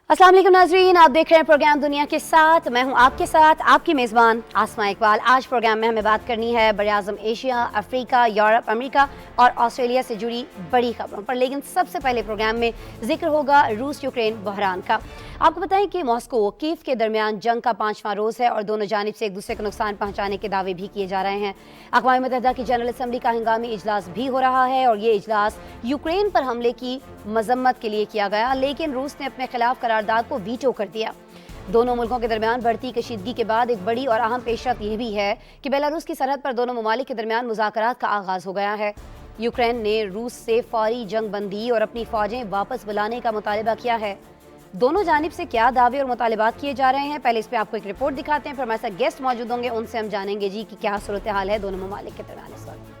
अस्सलाम वालेकुम नाज़रीन, आप देख रहे हैं प्रोग्राम दुनिया के साथ। मैं हूं आपके साथ आपकी मेज़बान आसमा इकबाल। आज प्रोग्राम में हमें बात करनी है बड़े आज़म एशिया, अफ्रीका, यूरोप, अमेरिका और ऑस्ट्रेलिया से जुड़ी बड़ी खबरों पर। लेकिन सबसे पहले प्रोग्राम में जिक्र होगा रूस यूक्रेन बहरान का। आपको बताएं कि मॉस्को कीव के दरमियान जंग का 5वां रोज़ है और दोनों जानिब से एक दूसरे को नुकसान पहुँचाने के दावे भी किए जा रहे हैं। अक़वाम मुत्तहिदा की जनरल असम्बली का हंगामी इजलास भी हो रहा है और ये इजलास यूक्रेन पर हमले की मजम्मत के लिए किया गया, लेकिन रूस ने अपने खिलाफ करारदाद को वीटो कर दिया। दोनों मुल्कों के दरमियान बढ़ती कशीदगी के बाद एक बड़ी और अहम पेशरफ यह भी है कि बेलारूस की सरहद पर दोनों ममालिक के दरमियान मुज़ाकरात का आगाज़ हो गया है। यूक्रेन ने रूस से फौरी जंग बंदी और अपनी फौजें वापस बुलाने का मुतालबा किया है। दोनों जानिब से क्या दावे और मुतालबात किए जा रहे हैं, पहले इस पर आपको एक रिपोर्ट दिखाते हैं, फिर हमारे साथ गेस्ट मौजूद होंगे, उनसे हम जानेंगे जी कि क्या सूरत हाल है दोनों ममालिक के दरमियान इस वक्त।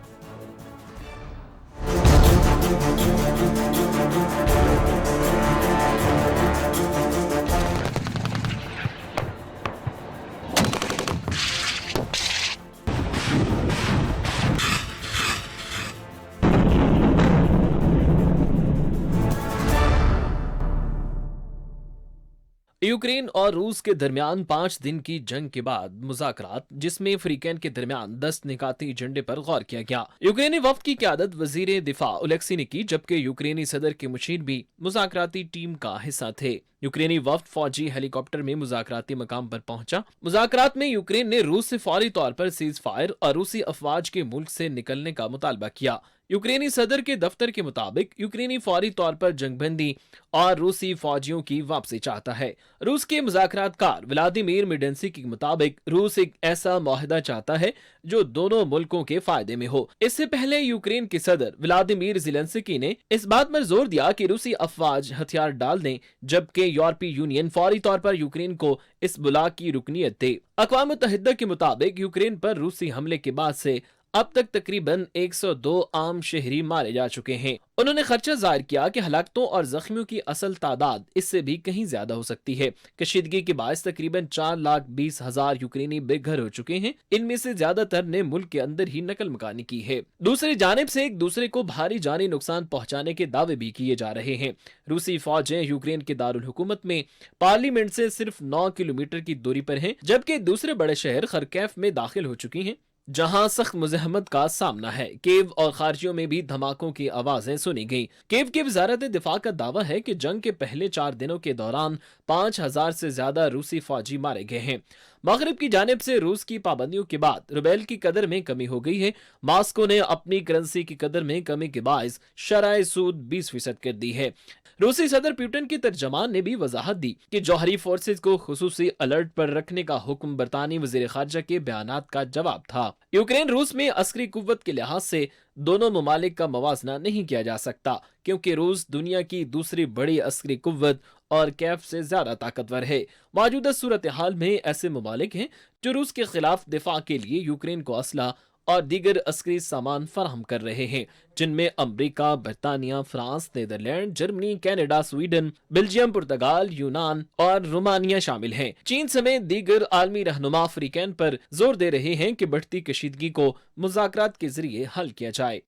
यूक्रेन और रूस के दरमियान 5 दिन की जंग के बाद मुज़ाकरात, जिसमें फ्रीकैन के दरमियान 10 निकाती एजेंडे पर गौर किया गया। यूक्रेनी वफ्द की क़यादत वज़ीर दिफा ओलेक्सी ने की, जबकि यूक्रेनी सदर के मुशीर भी मुज़ाकराती टीम का हिस्सा थे। यूक्रेनी वफ्द फौजी हेलीकॉप्टर में मुज़ाकराती मकाम पर पहुंचा। मुज़ाकरात में यूक्रेन ने रूस से फौरी तौर पर सीज फायर और रूसी अफवाज के मुल्क से निकलने का मुतालबा किया। यूक्रेनी सदर के दफ्तर के मुताबिक यूक्रेनी फौरी तौर पर जंगबंदी और रूसी फौजियों की वापसी चाहता है। रूस के मुज़ाकरातकार व्लादिमीर मेडेंसी के मुताबिक रूस एक ऐसा मुआहदा चाहता है जो दोनों मुल्कों के फायदे में हो। इससे पहले यूक्रेन के सदर व्लादिमीर ज़ेलेंस्की ने इस बात पर जोर दिया कि रूसी अफवाज हथियार डाल दें, जबकि यूरोपीय यूनियन फौरी तौर पर यूक्रेन को इस बुला की रुकनीत दे। अक़वाम मुत्तहिदा के मुताबिक यूक्रेन पर रूसी हमले के बाद से अब तक तकरीबन 102 आम शहरी मारे जा चुके हैं। उन्होंने खदशा जाहिर किया कि हलाकतों और जख्मियों की असल तादाद इससे भी कहीं ज्यादा हो सकती है। कशीदगी के बायस तकरीबन 4,20,000 यूक्रेनी बेघर हो चुके हैं। इनमें से ज्यादातर ने मुल्क के अंदर ही नकल मकानी की है। दूसरी जानिब से एक दूसरे को भारी जानी नुकसान पहुंचाने के दावे भी किए जा रहे हैं। रूसी फौजें यूक्रेन के दारुल हुकूमत में पार्लियामेंट से सिर्फ 9 किलोमीटर की दूरी पर हैं, जबकि दूसरे बड़े शहर खरकेफ में दाखिल हो चुकी हैं, जहां सख्त मुज़ाहमत का सामना है। केव और खारजियों में भी धमाकों की आवाजें सुनी गईं। केव की वजारत दिफा का दावा है कि जंग के पहले 4 दिनों के दौरान 5,000 से ज्यादा रूसी फौजी मारे गए हैं। मगरिब की जानिब से रूस की पाबंदियों के बाद रुबेल की कदर में कमी हो गई है। मॉस्को ने अपनी करेंसी की कदर में कमी के बायस शरह सूद 20% कर दी है। रूसी सदर पुतिन के तर्जमान ने भी वजाहत दी कि जौहरी फोर्सेज को खुसूसी अलर्ट पर रखने का हुक्म बरतानी वजीर खारजा के बयानात का जवाब था। यूक्रेन रूस में अस्करी कुव्वत के लिहाज से दोनों ममालिक का मवाजना नहीं किया जा सकता, क्योंकि रूस दुनिया की दूसरी बड़ी अस्करी कुव्वत और कैफ से ज्यादा ताकतवर है। मौजूदा सूरत हाल में ऐसे ममालिक हैं जो रूस के खिलाफ दिफा के लिए यूक्रेन को असला और दीगर अस्करी सामान फराहम कर रहे हैं, जिनमें अमरीका, बरतानिया, France, Netherland, Germany, Canada, Sweden, Belgium, पुर्तगाल, यूनान और रोमानिया शामिल हैं। चीन समेत दीगर आलमी रहनुमा फ्रीकैन पर जोर दे रहे हैं कि बढ़ती कशीदगी को मुज़ाकरात के जरिए हल किया जाए।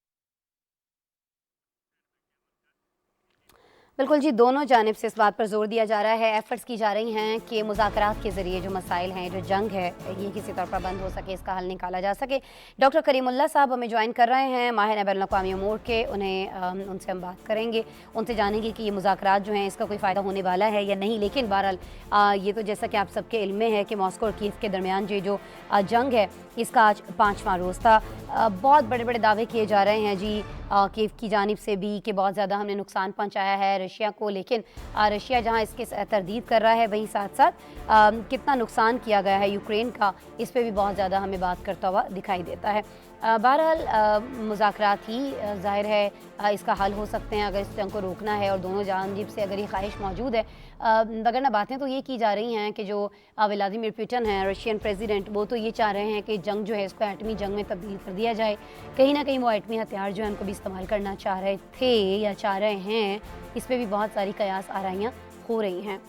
बिल्कुल जी, दोनों जानिब से इस बात पर जोर दिया जा रहा है, एफर्ट्स की जा रही हैं कि मुज़ाकरात के ज़रिए जो मसाइल हैं, जो जंग है, ये किसी तौर पर बंद हो सके, इसका हल निकाला जा सके। डॉक्टर करीमुल्लाह साहब हमें ज्वाइन कर रहे हैं, माहिर बैनुल अक़वामी उमूर के। उनसे हम बात करेंगे, उनसे जानेंगे कि ये मुज़ाकरात जो हैं इसका कोई फ़ायदा होने वाला है या नहीं। लेकिन बहरहाल ये तो जैसा कि आप सबके इल्म में है कि मॉस्को और कीव के दरमियान जो जंग है इसका आज 5वां रोज़ था। बहुत बड़े बड़े दावे किए जा रहे हैं जी कीव की जानिब से भी कि बहुत ज़्यादा हमने नुकसान पहुंचाया है रशिया को, लेकिन रशिया जहां इसके तरदीद कर रहा है, वहीं साथ साथ कितना नुकसान किया गया है यूक्रेन का, इस पे भी बहुत ज़्यादा हमें बात करता हुआ दिखाई देता है। बहरहाल मुज़ाकरात ही ज़ाहिर है इसका हल हो सकते हैं अगर इस जंग को रोकना है और दोनों जानिब से अगर ये ख्वाहिश मौजूद है। वगरना बातें तो ये की जा रही हैं कि जो व्लादिमीर पुतिन हैं रशियन प्रेसिडेंट, वो तो ये चाह रहे हैं कि जंग जो है इसको एटमी जंग में तब्दील कर दिया जाए। कहीं ना कहीं वो एटमी हथियार जो है उनको भी इस्तेमाल करना चाह रहे थे या चाह रहे हैं, इस पर भी बहुत सारी कयास आराइयाँ हो रही हैं।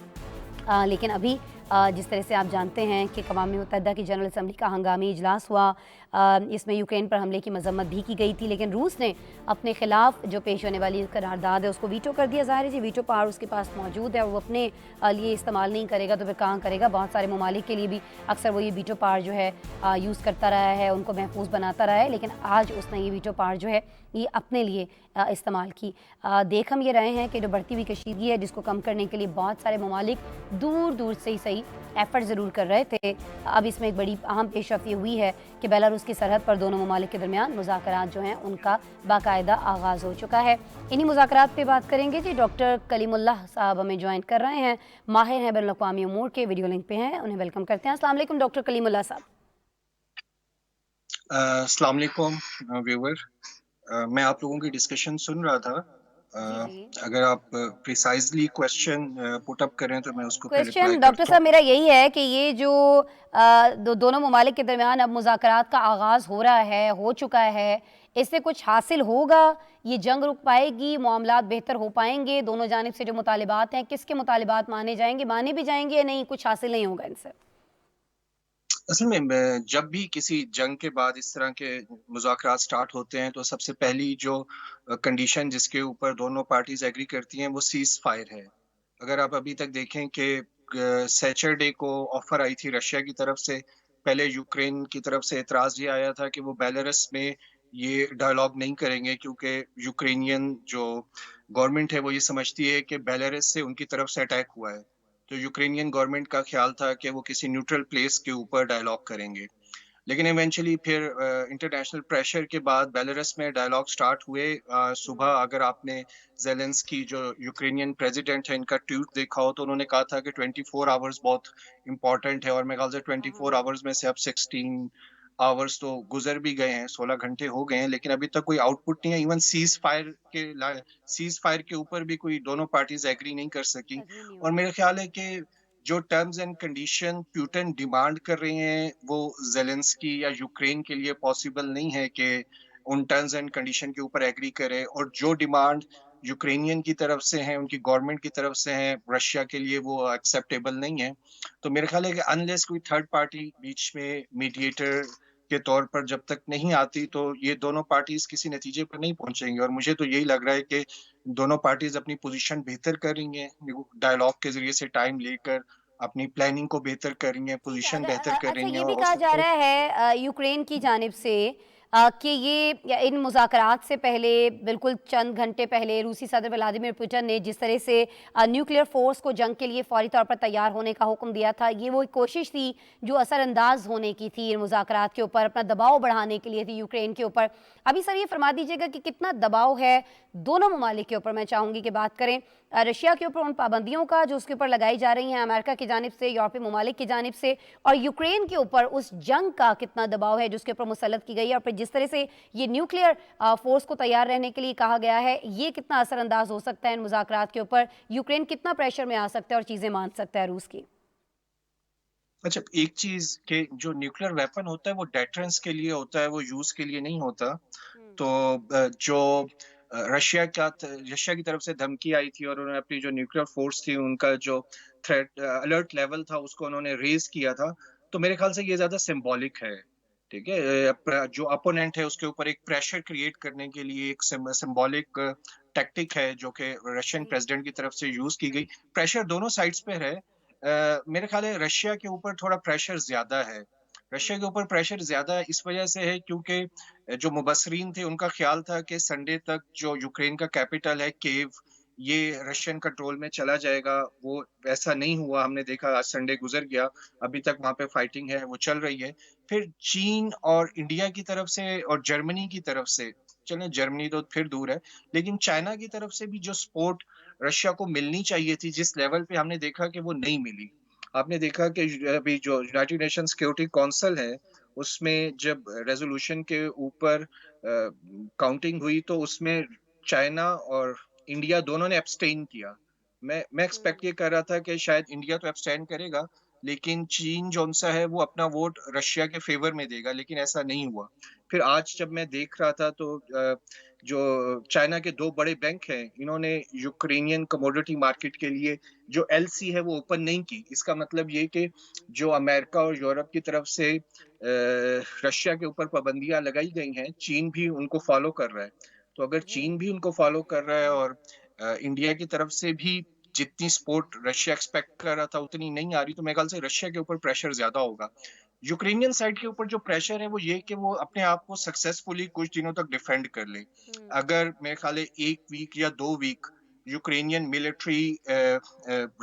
लेकिन अभी जिस तरह से आप जानते हैं कि अक़वाम मुत्तहिदा की जनरल असम्बली का हंगामी इजलास हुआ, इसमें यूक्रेन पर हमले की मजम्मत भी की गई थी, लेकिन रूस ने अपने खिलाफ जो पेश होने वाली करारदाद है उसको वीटो कर दिया। ज़ाहिर है जी, वीटो पावर उसके पास मौजूद है और वो अपने लिए इस्तेमाल नहीं करेगा तो फिर कहाँ करेगा। बहुत सारे ममालिक के लिए भी अक्सर वो ये वीटो पावर जो है यूज़ करता रहा है, उनको महफूज बनाता रहा है, लेकिन आज उसने ये वीटो पावर जो है ये अपने लिए इस्तेमाल की। देख हम ये रहे हैं कि जो बढ़ती हुई कशीदगी है जिसको कम करने के लिए बहुत सारे ममालिक दूर दूर से ही सही एफर्ट ज़रूर कर रहे थे। अब इसमें एक बड़ी अहम पेशरफ्त हुई है कि बेलारूस की सरहद पर दोनों ममालिक के दरमियान मुज़ाकरात जो हैं उनका बाकायदा आगाज़ हो चुका है। इन्हीं मुज़ाकरात पे बात करेंगे जी। डॉक्टर कलीमुल्लाह साहब हमें ज्वाइन कर रहे हैं, माहिर हैं बैनुल-अक़वामी उमूर के, वीडियो लिंक पे हैं, उन्हें वेलकम करते हैं। अस्सलाम वालेकुम डॉक्टर कलीमुल्लाह साहब। अस्सलाम वालेकुम व्यूअर। मैं आप लोगों की डिस्कशन सुन रहा था। जी जी। अगर आप प्रिसाइजली क्वेश्चन पुट अप करें तो मैं उसको फिर क्वेश्चन रिप्लाई डॉक्टर करता साहब हूँ। मेरा यही है कि ये जो दोनों ममालिक के दरमियान अब मुज़ाकरात का आगाज़ हो रहा है, हो चुका है, इससे कुछ हासिल होगा? ये जंग रुक पाएगी? मामलात बेहतर हो पाएंगे? दोनों जानिब से जो मुतालिबात हैं, किसके मुतालिबात माने जाएंगे, माने भी जाएंगे या नहीं, कुछ हासिल नहीं होगा इनसे? असल में जब भी किसी जंग के बाद इस तरह के मुज़ाकरात स्टार्ट होते हैं तो सबसे पहली जो कंडीशन जिसके ऊपर दोनों पार्टीज एग्री करती हैं वो सीज फायर है। अगर आप अभी तक देखें कि सैटरडे को ऑफर आई थी रशिया की तरफ से, पहले यूक्रेन की तरफ से एतराज़ ये आया था कि वो बेलारस में ये डायलॉग नहीं करेंगे क्योंकि यूक्रेनियन जो गवर्नमेंट है वो ये समझती है कि बेलारस से उनकी तरफ से अटैक हुआ है। तो यूक्रेनियन गवर्नमेंट का ख्याल था कि वो किसी न्यूट्रल प्लेस के ऊपर डायलॉग करेंगे। लेकिन इवेंचुअली फिर इंटरनेशनल प्रेशर के बाद बेलारस में डायलॉग स्टार्ट हुए। सुबह अगर आपने ज़ेलेंस्की जो यूक्रेनियन प्रेसिडेंट है इनका ट्वीट देखा हो तो उन्होंने कहा था कि 24 आवर्स बहुत इंपॉर्टेंट है, और मेरे ख्याल से 24 आवर्स में से अब 16 आवर्स तो गुजर भी गए हैं, 16 घंटे हो गए हैं, लेकिन अभी तक कोई आउटपुट नहीं है। इवन सीज फायर के ऊपर भी कोई दोनों पार्टीज एग्री नहीं कर सकी। एग्री नहीं और हुई। मेरा ख्याल है कि जो terms and condition Putin demand कर रहे हैं वो जेलेंस्की या यूक्रेन के लिए पॉसिबल नहीं है कि उन टर्म्स एंड कंडीशन के ऊपर एग्री करे, और जो डिमांड यूक्रेनियन की तरफ से है, उनकी गवर्नमेंट की तरफ से है, रशिया के लिए वो एक्सेप्टेबल नहीं है। तो मेरा ख्याल है कि अनलेस कोई थर्ड पार्टी बीच में मीडिएटर के तौर पर जब तक नहीं आती तो ये दोनों पार्टीज किसी नतीजे पर नहीं पहुंचेंगी। और मुझे तो यही लग रहा है कि दोनों पार्टीज अपनी पोजीशन बेहतर कर रही हैं, डायलॉग के जरिए से टाइम लेकर अपनी प्लानिंग को बेहतर कर रही हैं, ठीक है। पोजीशन बेहतर कर अच्छा, रही हैं, ये और भी हो कहा जा सकता है रहा है यूक्रेन की जानिब से कि ये या इन मुज़ाकरात से पहले, बिल्कुल चंद घंटे पहले, रूसी सदर व्लादिमीर पुतिन ने जिस तरह से न्यूक्लियर फोर्स को जंग के लिए फौरी तौर पर तैयार होने का हुक्म दिया था, ये वो एक कोशिश थी जो असरअंदाज होने की थी इन मुज़ाकरात के ऊपर, अपना दबाव बढ़ाने के लिए थी यूक्रेन के ऊपर। अभी सर ये फरमा दीजिएगा कि कितना दबाव है दोनों ममालिक के ऊपर? मैं चाहूँगी कि बात करें रशिया के ऊपर, उन पाबंदियों का जो उसके ऊपर लगाई जा रही हैं अमेरिका की जानिब से, यूरोपीय ममालिक की जानिब से, और यूक्रेन के ऊपर उस जंग का कितना दबाव है जिसके ऊपर मुसल्लत की गई है, और फिर जिस तरह से ये न्यूक्लियर फोर्स को तैयार रहने के लिए कहा गया है, ये कितना असरअंदाज हो सकता है इन मुज़ाकरात के ऊपर? यूक्रेन कितना प्रेशर में आ सकता है और चीज़ें मान सकता है रूस की? अच्छा, एक चीज के जो न्यूक्लियर वेपन होता है वो डेटरेंस के लिए होता है, वो यूज के लिए नहीं होता। तो जो रशिया की तरफ से धमकी आई थी और उन्होंने अपनी जो न्यूक्लियर फोर्स थी उनका जो थ्रेट अलर्ट लेवल था उसको उन्होंने रेज किया था। तो मेरे ख्याल से ये ज्यादा सिंबॉलिक है। ठीक है, जो अपोनेंट है उसके ऊपर एक प्रेशर क्रिएट करने के लिए एक सिंबॉलिक टैक्टिक है जो कि रशियन जी। प्रेसिडेंट की तरफ से यूज की गई। प्रेशर दोनों साइड्स पे है। मेरे ख्याल है रशिया के ऊपर थोड़ा प्रेशर ज्यादा है। रशिया के ऊपर प्रेशर ज्यादा इस वजह से है क्योंकि जो मुबसरीन थे उनका ख्याल था कि संडे तक जो यूक्रेन का कैपिटल है कीव, ये रशियन कंट्रोल में चला जाएगा। वो वैसा नहीं हुआ, हमने देखा आज संडे गुजर गया, अभी तक वहां पे फाइटिंग है, वो चल रही है। फिर चीन और इंडिया की तरफ से और जर्मनी की तरफ से, चले जर्मनी तो फिर दूर है, लेकिन चाइना की तरफ से भी जो सपोर्ट रशिया को मिलनी चाहिए थी जिस लेवल पे, हमने देखा कि वो नहीं मिली। आपने देखा कि अभी जो यूनाइटेड नेशन सिक्योरिटी काउंसिल है اس میں جب ریزولوشن کے اوپر کاؤنٹنگ ہوئی تو اس میں چائنا اور انڈیا دونوں نے ایبسٹین کیا. میں ایکسپیکٹ یہ کر رہا تھا کہ شاید انڈیا تو ایبسٹین کرے گا لیکن چین جو سا ہے وہ اپنا ووٹ رشیا کے فیور میں دے گا، لیکن ایسا نہیں ہوا. پھر آج جب میں دیکھ رہا تھا تو جو چائنا کے دو بڑے بینک ہیں انہوں نے یوکرینین کموڈٹی مارکیٹ کے لیے جو ایل سی ہے وہ اوپن نہیں کی. اس کا مطلب یہ کہ جو امریکہ اور یورپ کی طرف سے رشیا کے اوپر پابندیاں لگائی گئی ہیں چین بھی ان کو فالو کر رہا ہے. تو اگر چین بھی ان کو فالو کر رہا ہے اور انڈیا کی طرف سے بھی جتنی سپورٹ رشیا ایکسپیکٹ کر رہا تھا اتنی نہیں آ رہی تو میرے خیال سے رشیا کے اوپر پریشر زیادہ ہوگا. یوکرینین سائڈ کے اوپر جو پریشر ہے وہ یہ کہ وہ اپنے آپ کو سکسیسفلی کچھ دنوں تک ڈیفینڈ کر لے. اگر میرے خیال ہے 1 ویک یا 2 week Ukrainian military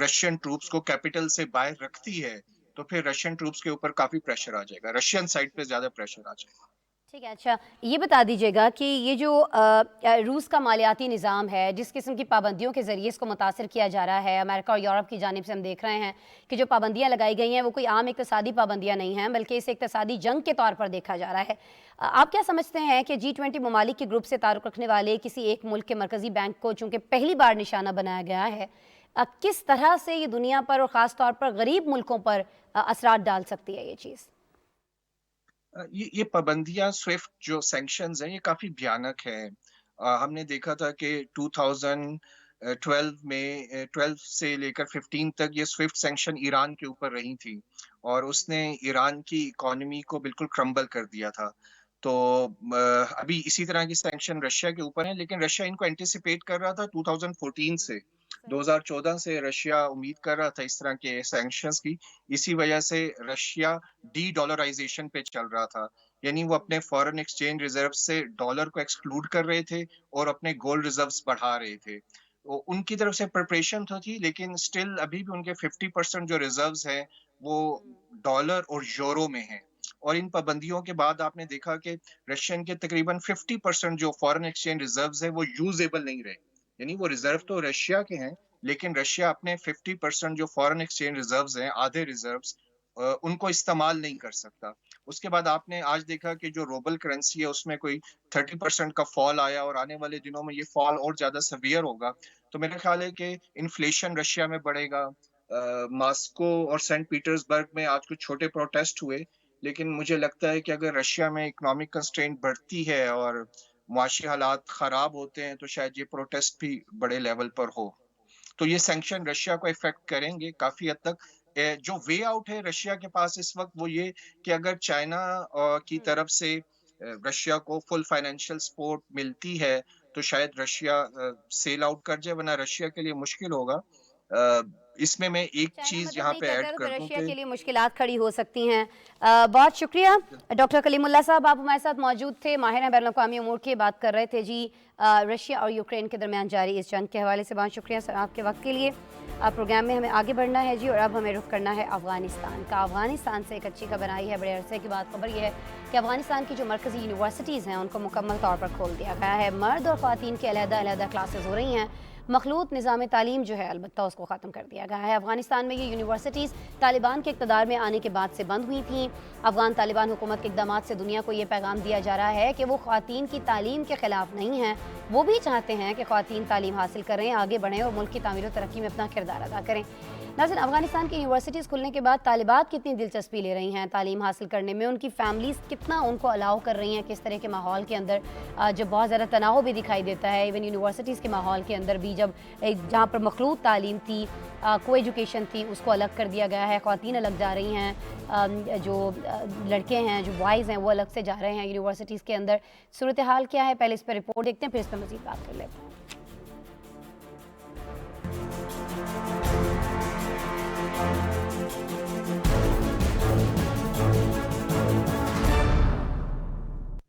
Russian troops کو کیپٹل سے باہر رکھتی ہے تو پھر رشین ٹروپس کے اوپر کافی پریشر آ جائے گا، رشین سائڈ پہ زیادہ پریشر آ جائے گا. ٹھیک ہے. اچھا یہ بتا دیجیے گا کہ یہ جو روس کا مالیاتی نظام ہے جس قسم کی پابندیوں کے ذریعے اس کو متاثر کیا جا رہا ہے، امریکہ اور یورپ کی جانب سے ہم دیکھ رہے ہیں کہ جو پابندیاں لگائی گئی ہیں وہ کوئی عام اقتصادی پابندیاں نہیں ہیں بلکہ اسے اقتصادی جنگ کے طور پر دیکھا جا رہا ہے. آپ کیا سمجھتے ہیں کہ G20 ممالک کے گروپ سے تعلق رکھنے والے کسی ایک ملک کے مرکزی بینک کو چونکہ پہلی بار نشانہ بنایا گیا ہے، کس طرح سے یہ دنیا پر اور خاص طور پر غریب ملکوں پر اثرات ڈال سکتی ہے یہ چیز؟ یہ پابندیاں سوئفٹ جو سینکشنز ہیں یہ کافی بھیانک ہیں. ہم نے دیکھا تھا کہ 2012 میں 12 سے لے کر 15 تک یہ سوئفٹ سینکشن ایران کے اوپر رہی تھی اور اس نے ایران کی اکانومی کو بالکل کرمبل کر دیا تھا. تو ابھی اسی طرح کی سینکشن رشیا کے اوپر ہیں لیکن رشیا ان کو اینٹیسپیٹ کر رہا تھا 2014 سے. 2014 سے رشیا امید کر رہا تھا اس طرح کے سینکشنز کی. اسی وجہ سے رشیا ڈی ڈالرائزیشن پہ چل رہا تھا، یعنی وہ اپنے فورن ایکسچینج ریزرو سے ڈالر کو ایکسکلوڈ کر رہے تھے اور اپنے گولڈ ریزروز بڑھا رہے تھے. ان کی طرف سے پریپریشن تو تھی لیکن سٹل ابھی بھی ان کے 50% جو ریزروز ہیں وہ ڈالر اور یورو میں ہیں. اور ان پابندیوں کے بعد آپ نے دیکھا کہ رشین کے تقریباً 50% جو فورن ایکسچینج ریزروز ہیں وہ یوزیبل نہیں رہے. یعنی وہ ریزرو تو رشیا کے ہیں لیکن رشیا اپنے 50% جو فورن ایکسچینج ریزروز ہیں آدھے ریزروز ان کو استعمال نہیں کر سکتا. اس کے بعد آپ نے آج دیکھا کہ جو روبل کرنسی ہے اس میں کوئی 30% کا فال آیا اور آنے والے دنوں میں یہ فال اور زیادہ سیویئر ہوگا. تو میرا خیال ہے کہ انفلیشن رشیا میں بڑھے گا. ماسکو اور سینٹ پیٹرز برگ میں آج کچھ چھوٹے پروٹیسٹ ہوئے لیکن مجھے لگتا ہے کہ اگر رشیا میں اکنامک کنسٹرینٹ بڑھتی ہے اور معاشی حالات خراب ہوتے ہیں تو شاید یہ پروٹیسٹ بھی بڑے لیول پر ہو. تو یہ سینکشن رشیا کو افیکٹ کریں گے کافی حد تک. جو وے آؤٹ ہے رشیا کے پاس اس وقت وہ یہ کہ اگر چائنا کی طرف سے رشیا کو فل فائنینشیل سپورٹ ملتی ہے تو شاید رشیا سیل آؤٹ کر جائے ورنہ رشیا کے لیے مشکل ہوگا. اس میں ایک چائنا چیز مدد یہاں نہیں پہ کرتا ایڈ تو کر دوں رشیا کہ کے لیے مشکلات کھڑی ہو سکتی ہیں. بہت شکریہ ڈاکٹر کلیم اللہ صاحب، آپ ہمارے ساتھ موجود تھے، ماہر ہیں بین الاقوامی امور کی بات کر رہے تھے جی رشیا اور یوکرین کے درمیان جاری اس جنگ کے حوالے سے. بہت شکریہ سر آپ کے وقت کے لیے. پروگرام میں ہمیں آگے بڑھنا ہے جی اور اب ہمیں رخ کرنا ہے افغانستان کا. افغانستان سے ایک اچھی خبر آئی ہے بڑے عرصے کے بعد. خبر یہ ہے کہ افغانستان کی جو مرکزی یونیورسٹیز ہیں ان کو مکمل طور پر کھول دیا گیا ہے. مرد اور خواتین کے علیحدہ علیحدہ کلاسز ہو رہی ہیں. مخلوط نظام تعلیم جو ہے البتہ اس کو ختم کر دیا گیا ہے. افغانستان میں یہ یونیورسٹیز طالبان کے اقتدار میں آنے کے بعد سے بند ہوئی تھیں. افغان طالبان حکومت کے اقدامات سے دنیا کو یہ پیغام دیا جا رہا ہے کہ وہ خواتین کی تعلیم کے خلاف نہیں ہیں. وہ بھی چاہتے ہیں کہ خواتین تعلیم حاصل کریں، آگے بڑھیں اور ملک کی تعمیر و ترقی میں اپنا کردار ادا کریں. ناظرین، افغانستان کی یونیورسٹیز کھلنے کے بعد طالبات کتنی دلچسپی لے رہی ہیں تعلیم حاصل کرنے میں، ان کی فیملیز کتنا ان کو الاؤ کر رہی ہیں کس طرح کے ماحول کے اندر جب بہت زیادہ تناؤ بھی دکھائی دیتا ہے. ایون یونیورسٹیز کے ماحول کے اندر بھی جب جہاں پر مخلوط تعلیم تھی، کو ایجوکیشن تھی، اس کو الگ کر دیا گیا ہے. خواتین الگ جا رہی ہیں، جو لڑکے ہیں جو بوائز ہیں وہ الگ سے جا رہے ہیں یونیورسٹیز کے اندر. صورتحال کیا ہے پہلے اس پہ رپورٹ دیکھتے ہیں پھر اس پہ مزید بات کر لیتے ہیں.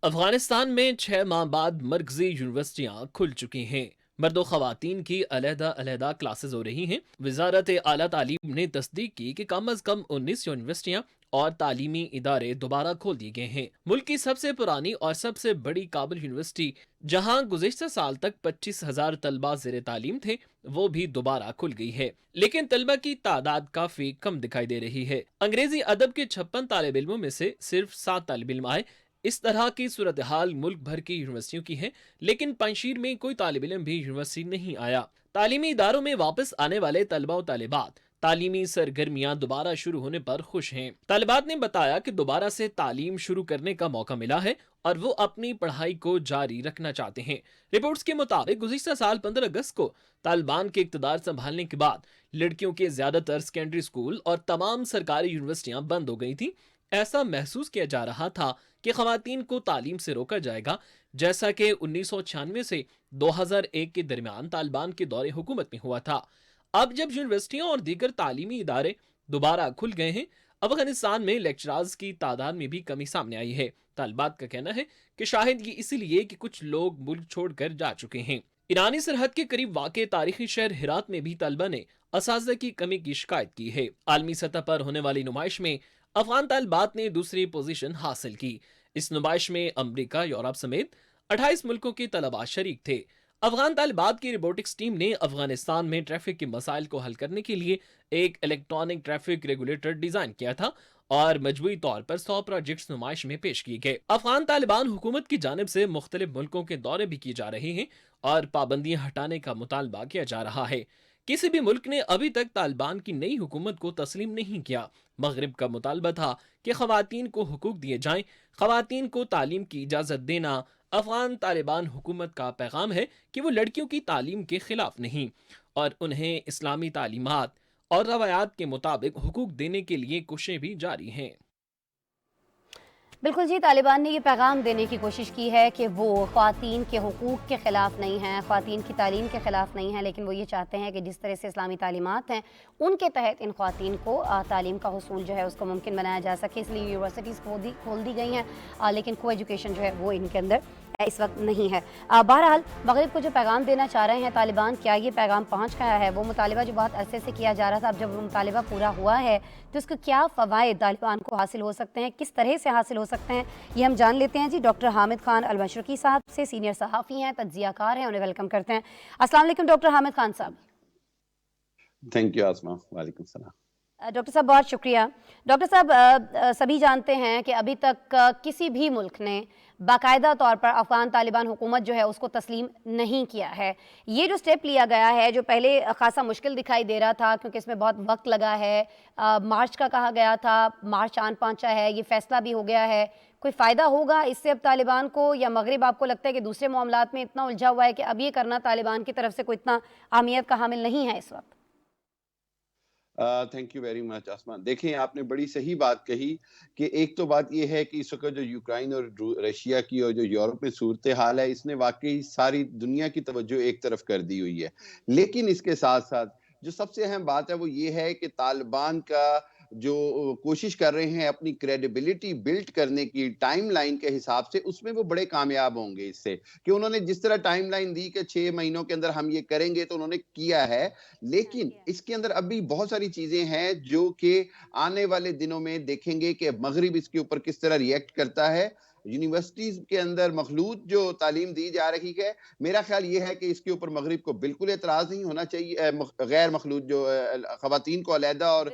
افغانستان میں 6 ماہ بعد مرکزی یونیورسٹیاں کھل چکی ہیں. مرد و خواتین کی علیحدہ علیحدہ کلاسز ہو رہی ہیں. وزارت اعلیٰ تعلیم نے تصدیق کی کہ کم از کم 19 یونیورسٹیاں और तालीमी इदारे दोबारा खोल दिए गए हैं। मुल्क की सबसे पुरानी और सबसे बड़ी काबिल यूनिवर्सिटी, जहां गुज़िश्ता साल तक 25,000 तलबा ज़ेरे तालीम थे, वो भी दोबारा खुल गई है, लेकिन तलबा की तादाद काफी कम दिखाई दे रही है। अंग्रेजी अदब के 56 तालिब इल्मों में से सिर्फ 7 तालिब इल्म आए। इस तरह की सूरत हाल मुल्क भर की यूनिवर्सिटियों की है, लेकिन पंजशीर में कोई तालिब इल्म भी यूनिवर्सिटी नहीं आया। तालीमी इदारों में वापस आने वाले तलबा और तालिबात तालीमी सरगर्मियां दोबारा शुरू होने पर खुश हैं। तालिबात ने बताया कि दोबारा से तालीम शुरू करने का मौका मिला है और वो अपनी पढ़ाई को जारी रखना चाहते हैं। रिपोर्ट्स के मुताबिक गुज़िश्ता साल 15 अगस्त को तालिबान के इक़्तिदार संभालने के बाद लड़कियों के ज्यादातर सेकेंडरी स्कूल और तमाम सरकारी यूनिवर्सिटियां बंद हो गई थी। ऐसा महसूस किया जा रहा था कि ख़वातीन को तालीम से रोका जाएगा, जैसा कि 1996 से 2001 के दरमियान तालिबान के दौरे हुकूमत में हुआ था। अब जब यूनिवर्सिटियों और दीगर तालीमी इदारे दोबारा खुल गए हैं, अफगानिस्तान में लेक्चरार्स की तादाद में भी कमी सामने आई है। तालिबात का कहना है कि शायद ये इसलिए कि कुछ लोग मुल्क छोड़कर जा चुके हैं। ईरानी सरहद के करीब वाक़े तारीखी शहर हिरात में भी तलबा ने असातिज़ा की कमी की शिकायत की है। आलमी सतह पर होने वाली नुमाइश में अफगान तालिबात ने दूसरी पोजीशन हासिल की। इस नुमाइश में अमरीका, यूरोप समेत 28 मुल्कों के तलबा शरीक थे। अफगान तालिबात की रोबोटिक्स टीम ने अफगानिस्तान में ट्रैफिक के मसाइल को हल करने के लिए एक इलेक्ट्रॉनिक ट्रैफिक रेगुलेटर डिजाइन किया था और मजबूरी तौर पर 100 प्रोजेक्ट्स नुमाइश में पेश किए गए। अफगान तालिबान हुकूमत की जानिब से मुख्तलिफ मुल्कों के दौरे भी किए जा रहे हैं और पाबंदियां हटाने का मुतालबा किया जा रहा है। किसी भी मुल्क ने अभी तक तालिबान की नई हुकूमत को तस्लीम नहीं किया। मगरिब का मुतालबा था कि ख़वातीन को हुकूक दिए जाएं। ख़वातीन को तालीम की इजाज़त देना अफगान तालिबान हुकूमत का पैगाम है कि वो लड़कियों की तालीम के खिलाफ नहीं और उन्हें इस्लामी तालीमात और रवायात के मुताबिक हुकूक देने के लिए कोशिशें भी जारी हैं। बिल्कुल जी, तालिबान ने ये पैगाम देने की कोशिश की है कि वो ख़वातीन के हुकूक के ख़िलाफ़ नहीं हैं, ख़वातीन की तालीम के ख़िलाफ़ नहीं हैं, लेकिन वो ये चाहते हैं कि जिस तरह से इस्लामी तालीमात हैं उनके तहत इन ख़वातीन को तालीम का हुसूल जो है उसको मुमकिन बनाया जा सके। इसलिए यूनिवर्सिटीज़ खोल दी गई हैं, लेकिन को एजुकेशन जो है वो इनके अंदर इस वक्त नहीं है। बहरहाल मगरिब को जो पैगाम देना चाह रहे हैं तालिबान, क्या ये पैगाम पहुँच गया है? वो मुतालिबा जो बहुत अरसे से किया जा रहा था, अब जब वो मुतालिबा पूरा हुआ है तो उसके क्या फ़वाइद तालिबान को हासिल हो सकते हैं, किस तरह से हासिल हो सकते हैं, ये हम जान लेते हैं जी डॉक्टर हामिद खान अल-मशरकी साहब से। सीनियर सहाफ़ी हैं, तज्ज़ियाकार हैं, उन्हें वेलकम करते हैं। अस्सलाम वालेकुम डॉक्टर हामिद खान साहब। थैंक यू आसमा। वालेकुम सलाम। डॉक्टर साहब बहुत शुक्रिया। डॉक्टर साहब, सभी जानते हैं कि अभी तक किसी भी मुल्क ने बाकायदा तौर पर अफ़गान तालिबान हुकूमत जो है उसको तस्लीम नहीं किया है। ये जो स्टेप लिया गया है, जो पहले ख़ासा मुश्किल दिखाई दे रहा था क्योंकि इसमें बहुत वक्त लगा है, मार्च का कहा गया था, मार्च आन पहुँचा है, ये फ़ैसला भी हो गया है, कोई फ़ायदा होगा इससे अब तालिबान को, या मगरिब आपको लगता है कि दूसरे मामलात में इतना उलझा हुआ है कि अब ये करना तालिबान की तरफ से कोई इतना अहमियत का हामिल नहीं है इस वक्त? थैंक यू वेरी मच आसमा। देखें, आपने बड़ी सही बात कही कि एक तो बात यह है कि इस वक्त जो यूक्रेन और रशिया की और जो यूरोप में सूरत हाल है, इसने वाकई सारी दुनिया की तवज्जो एक तरफ कर दी हुई है। लेकिन इसके साथ साथ जो सबसे अहम बात है वो ये है कि तालिबान का जो कोशिश कर रहे हैं अपनी क्रेडिबिलिटी बिल्ड करने की टाइमलाइन के हिसाब से, उसमें वो बड़े कामयाब होंगे इससे, कि उन्होंने जिस तरह टाइमलाइन दी कि 6 महीनों के अंदर हम ये करेंगे, तो उन्होंने किया है। लेकिन इसके अंदर अभी बहुत सारी चीजें हैं जो कि आने वाले दिनों में देखेंगे कि मगरिब इसके ऊपर किस तरह रिएक्ट करता है। यूनिवर्सिटीज के अंदर मखलूत जो तालीम दी जा रही है, मेरा ख्याल ये है कि इसके ऊपर मगरिब को बिल्कुल एतराज नहीं होना चाहिए। गैर मखलूत जो खवातीन को अलहदा और